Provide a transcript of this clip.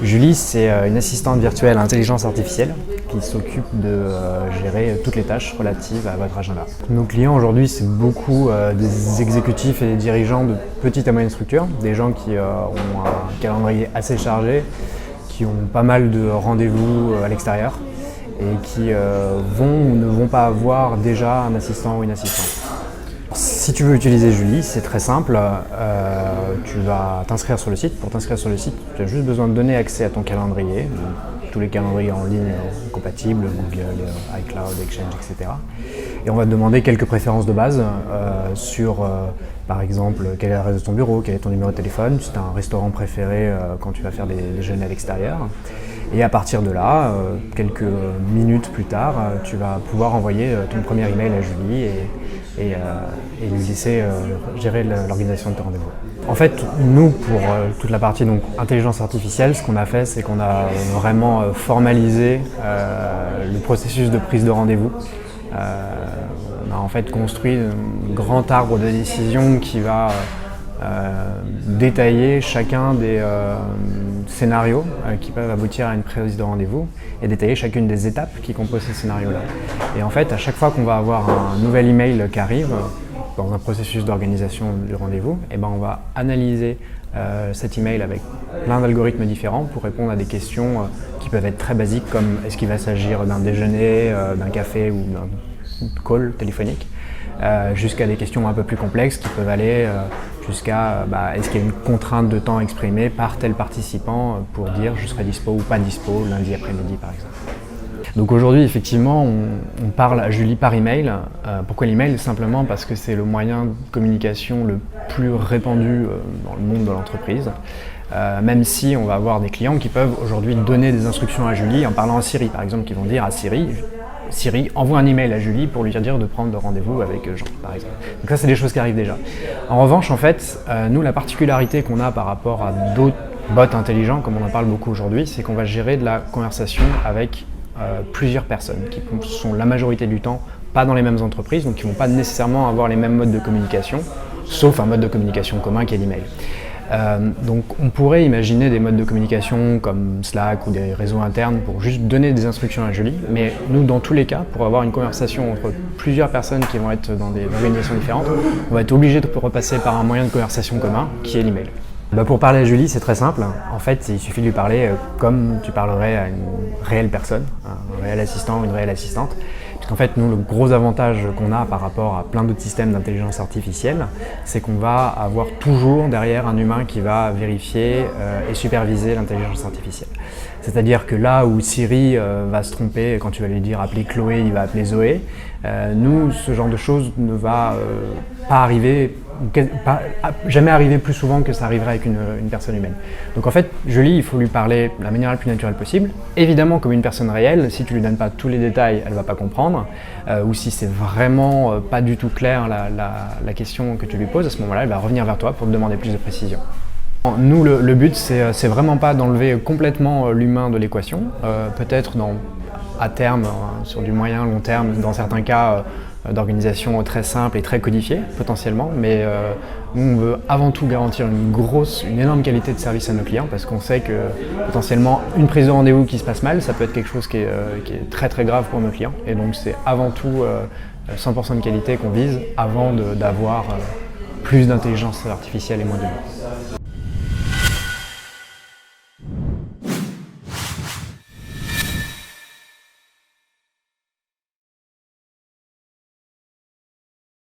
Julie, c'est une assistante virtuelle à intelligence artificielle qui s'occupe de gérer toutes les tâches relatives à votre agenda. Nos clients aujourd'hui, c'est beaucoup des exécutifs et des dirigeants de petites à moyennes structures, des gens qui ont un calendrier assez chargé, qui ont pas mal de rendez-vous à l'extérieur et qui vont ou ne vont pas avoir déjà un assistant ou une assistante. Si tu veux utiliser Julie, c'est très simple, tu vas t'inscrire sur le site. Pour t'inscrire sur le site, tu as juste besoin de donner accès à ton calendrier, donc tous les calendriers en ligne compatibles, Google, iCloud, Exchange, etc. Et on va te demander quelques préférences de base sur, par exemple, quelle est l'adresse de ton bureau, quel est ton numéro de téléphone, si tu as un restaurant préféré quand tu vas faire des déjeuners à l'extérieur. Et à partir de là, quelques minutes plus tard, tu vas pouvoir envoyer ton premier email à Julie et lui laisser gérer l'organisation de tes rendez-vous. En fait, nous, pour toute la partie donc, intelligence artificielle, ce qu'on a fait, c'est qu'on a vraiment formalisé le processus de prise de rendez-vous. On a en fait construit un grand arbre de décision qui va détailler chacun des scénarios qui peuvent aboutir à une prise de rendez-vous et détailler chacune des étapes qui composent ces scénarios-là. Et en fait, à chaque fois qu'on va avoir un nouvel email qui arrive dans un processus d'organisation du rendez-vous, et ben on va analyser cet email avec plein d'algorithmes différents pour répondre à des questions qui peuvent être très basiques comme est-ce qu'il va s'agir d'un déjeuner, d'un café ou d'un call téléphonique, jusqu'à des questions un peu plus complexes qui peuvent aller jusqu'à est-ce qu'il y a une contrainte de temps exprimée par tel participant pour dire je serai dispo ou pas dispo lundi après-midi par exemple. Donc aujourd'hui effectivement on parle à Julie par email. Pourquoi l'email? Simplement parce que c'est le moyen de communication le plus répandu dans le monde de l'entreprise. Même si on va avoir des clients qui peuvent aujourd'hui donner des instructions à Julie en parlant à Siri par exemple, qui vont dire à Siri, envoie un email à Julie pour lui dire de prendre rendez-vous avec Jean, par exemple. Donc ça, c'est des choses qui arrivent déjà. En revanche, en fait, nous, la particularité qu'on a par rapport à d'autres bots intelligents, comme on en parle beaucoup aujourd'hui, c'est qu'on va gérer de la conversation avec plusieurs personnes qui sont la majorité du temps pas dans les mêmes entreprises, donc qui ne vont pas nécessairement avoir les mêmes modes de communication, sauf un mode de communication commun qui est l'email. Donc on pourrait imaginer des modes de communication comme Slack ou des réseaux internes pour juste donner des instructions à Julie, mais nous dans tous les cas, pour avoir une conversation entre plusieurs personnes qui vont être dans des organisations différentes, on va être obligé de repasser par un moyen de conversation commun qui est l'email. Pour parler à Julie, c'est très simple. En fait, il suffit de lui parler comme tu parlerais à une réelle personne, un réel assistant ou une réelle assistante. Parce qu'en fait, nous, le gros avantage qu'on a par rapport à plein d'autres systèmes d'intelligence artificielle, c'est qu'on va avoir toujours derrière un humain qui va vérifier et superviser l'intelligence artificielle. C'est-à-dire que là où Siri va se tromper, quand tu vas lui dire appeler Chloé, il va appeler Zoé, nous, ce genre de choses ne va pas arriver, jamais arriver plus souvent que ça arriverait avec une personne humaine. Donc en fait, Julie, il faut lui parler de la manière la plus naturelle possible. Évidemment, comme une personne réelle, si tu lui donnes pas tous les détails, elle va pas comprendre. Ou si c'est vraiment pas du tout clair la question que tu lui poses, à ce moment-là, elle va revenir vers toi pour te demander plus de précision. Nous, le but, c'est vraiment pas d'enlever complètement l'humain de l'équation. Peut-être à terme, sur du moyen long terme, dans certains cas d'organisation très simple et très codifiée, potentiellement. Mais nous, on veut avant tout garantir une énorme qualité de service à nos clients parce qu'on sait que potentiellement une prise de rendez-vous qui se passe mal, ça peut être quelque chose qui est très très grave pour nos clients. Et donc c'est avant tout 100% de qualité qu'on vise avant d'avoir plus d'intelligence artificielle et moins d'humain.